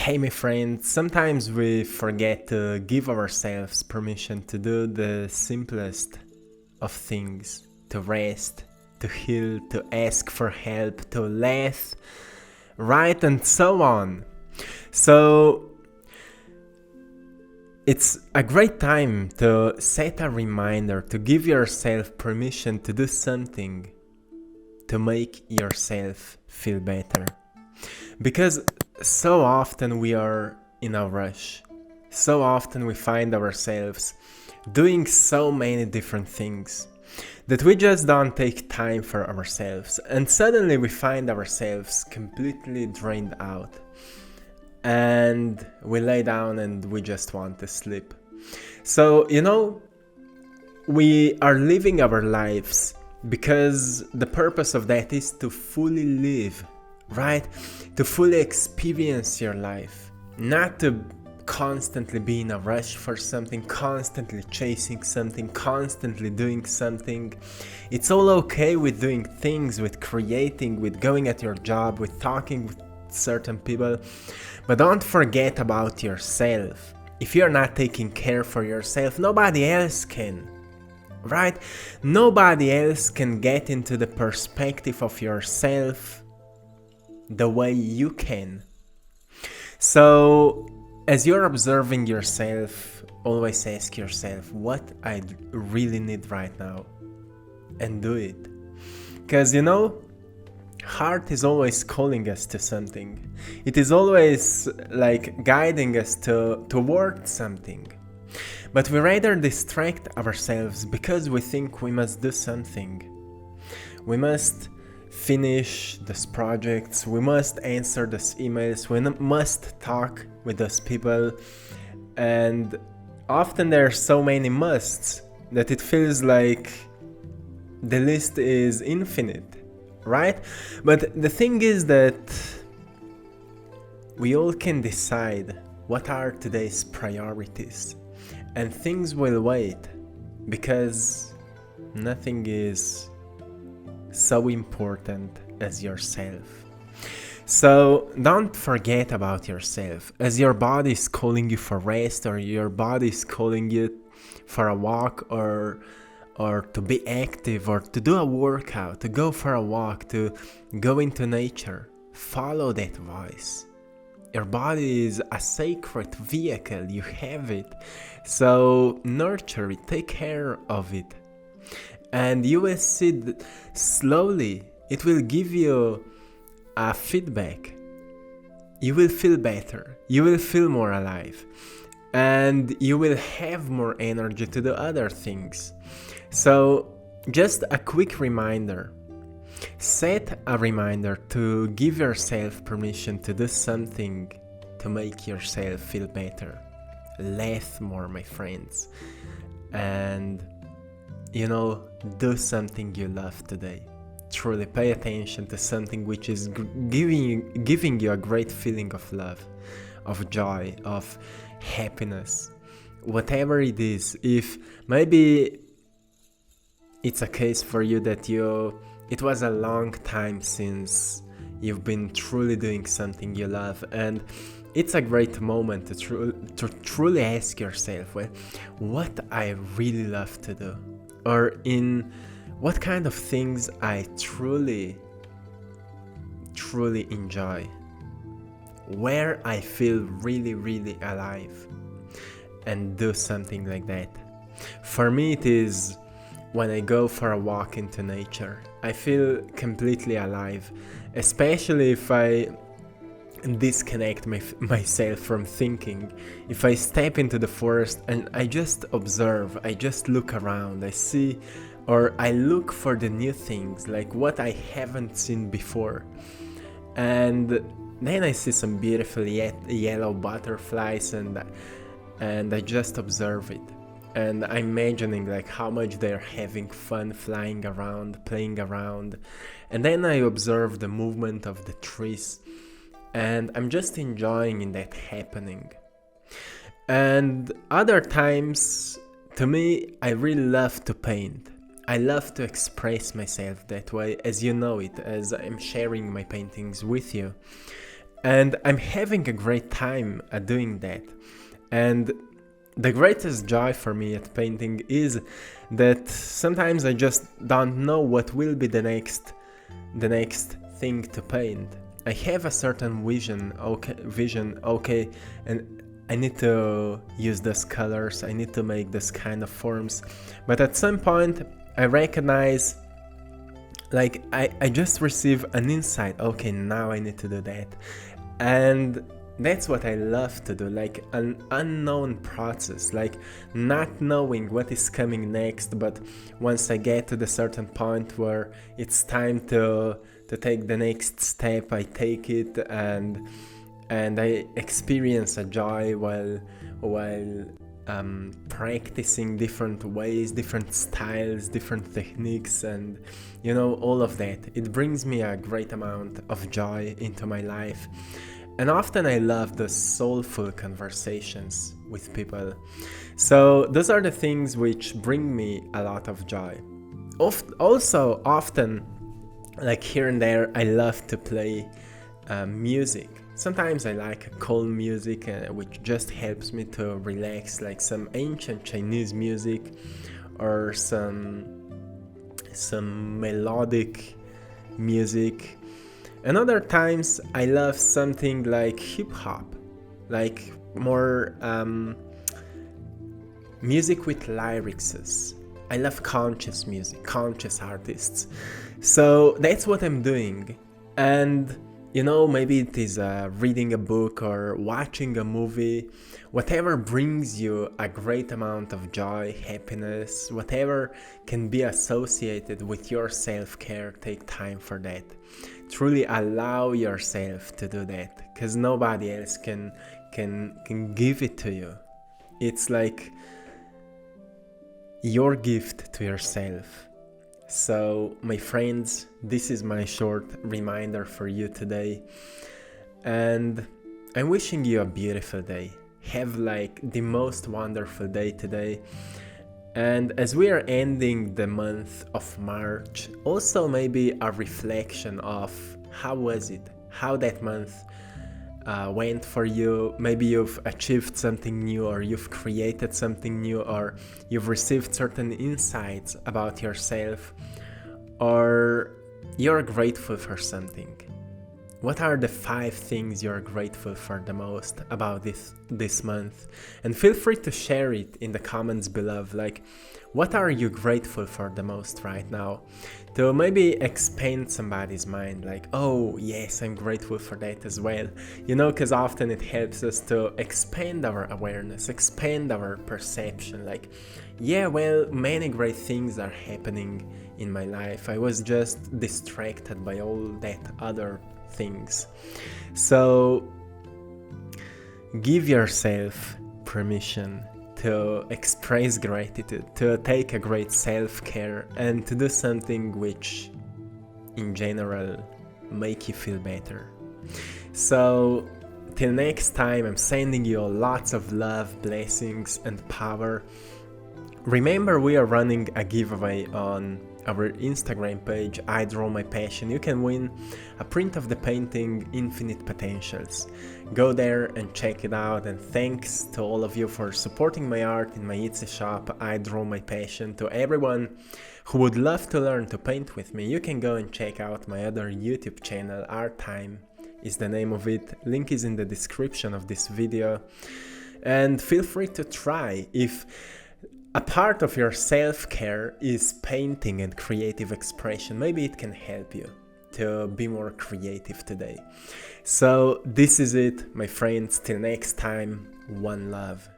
Hey, my friends, sometimes we forget to give ourselves permission to do the simplest of things, to rest, to heal, to ask for help, to laugh, right, and so on. So, it's a great time to set a reminder to give yourself permission to do something to make yourself feel better. Because so often we are in a rush. So often we find ourselves doing so many different things that we just don't take time for ourselves. And suddenly we find ourselves completely drained out. And we lay down and we just want to sleep. So, we are living our lives because the purpose of that is to fully live, right? To fully experience your life, not to constantly be in a rush for something, constantly chasing something, constantly doing something. It's all okay with doing things, with creating, with going at your job, with talking with certain people, but don't forget about yourself. If you're not taking care for yourself, nobody else can. Right? Nobody else can get into the perspective of yourself the way you can. So, as you're observing yourself, always ask yourself what I really need right now and do it. Because heart is always calling us to something. It is always like guiding us toward something. But we rather distract ourselves because we think we must do something. We must finish these projects, we must answer these emails, we must talk with those people. And often there are so many musts that it feels like the list is infinite, right? But the thing is that we all can decide what are today's priorities. And things will wait because nothing is so important as yourself. So don't forget about yourself. As your body is calling you for rest, or your body is calling you for a walk, or to be active, or to do a workout, to go for a walk, to go into nature, follow that voice. Your body is a sacred vehicle, you have it. So nurture it, take care of it. And you will see that slowly it will give you a feedback. You will feel better, you will feel more alive, and you will have more energy to do other things. So just a quick reminder. Set a reminder to give yourself permission to do something to make yourself feel better. Laugh more, my friends. And, do something you love today. Truly pay attention to something which is giving you a great feeling of love, of joy, of happiness. Whatever it is, if maybe it's a case for you that it was a long time since you've been truly doing something you love, and it's a great moment to truly ask yourself, well, what I really love to do, or in what kind of things I truly enjoy, where I feel really, really alive, and do something like that. For me, it is when I go for a walk into nature. I feel completely alive, especially if I disconnect myself from thinking. If I step into the forest and I just observe, I just look around, I see, or I look for the new things, like what I haven't seen before. And then I see some beautiful yellow butterflies, and I just observe it. And I'm imagining like how much they're having fun flying around, playing around. And then I observe the movement of the trees, and I'm just enjoying in that happening. And other times, to me, I really love to paint. I love to express myself that way, as you know it, as I'm sharing my paintings with you. And I'm having a great time at doing that. And the greatest joy for me at painting is that sometimes I just don't know what will be the next thing to paint. I have a certain vision, okay, and I need to use those colors, I need to make this kind of forms. But at some point I recognize, like, I just receive an insight, okay, now I need to do that. And that's what I love to do, like an unknown process, like not knowing what is coming next, but once I get to the certain point where it's time to take the next step, I take it, and I experience a joy while practicing different ways, different styles, different techniques, and all of that. It brings me a great amount of joy into my life. And often I love the soulful conversations with people. So those are the things which bring me a lot of joy. Also, often, like here and there, I love to play music. Sometimes I like calm music, which just helps me to relax, like some ancient Chinese music or some melodic music. And other times I love something like hip hop, like more music with lyrics. I love conscious music, conscious artists. So that's what I'm doing. And maybe it is reading a book or watching a movie, whatever brings you a great amount of joy, happiness, whatever can be associated with your self-care, take time for that. Truly allow yourself to do that, because nobody else can give it to you. It's like your gift to yourself. So, my friends, this is my short reminder for you today, and I'm wishing you a beautiful day. Have like the most wonderful day today. And as we are ending the month of March, also maybe a reflection of how was it, how that month went for you. Maybe you've achieved something new, or you've created something new, or you've received certain insights about yourself, or you're grateful for something. What are the 5 things you're grateful for the most about this month? And feel free to share it in the comments below. Like, what are you grateful for the most right now? To maybe expand somebody's mind, like, oh yes, I'm grateful for that as well. Because often it helps us to expand our awareness, expand our perception. Like, yeah, well, many great things are happening in my life. I was just distracted by all that other things. So give yourself permission to express gratitude, to take a great self-care, and to do something which in general make you feel better. So till next time, I'm sending you lots of love, blessings, and power. Remember, we are running a giveaway on our Instagram page, I Draw My Passion. You can win a print of the painting Infinite Potentials. Go there and check it out, and thanks to all of you for supporting my art in my Etsy shop, I Draw My Passion. To everyone who would love to learn to paint with me, you can go and check out my other YouTube channel, Art Time is the name of it. Link is in the description of this video. And feel free to try. If a part of your self-care is painting and creative expression, maybe it can help you to be more creative today. So this is it, my friends. Till next time, one love.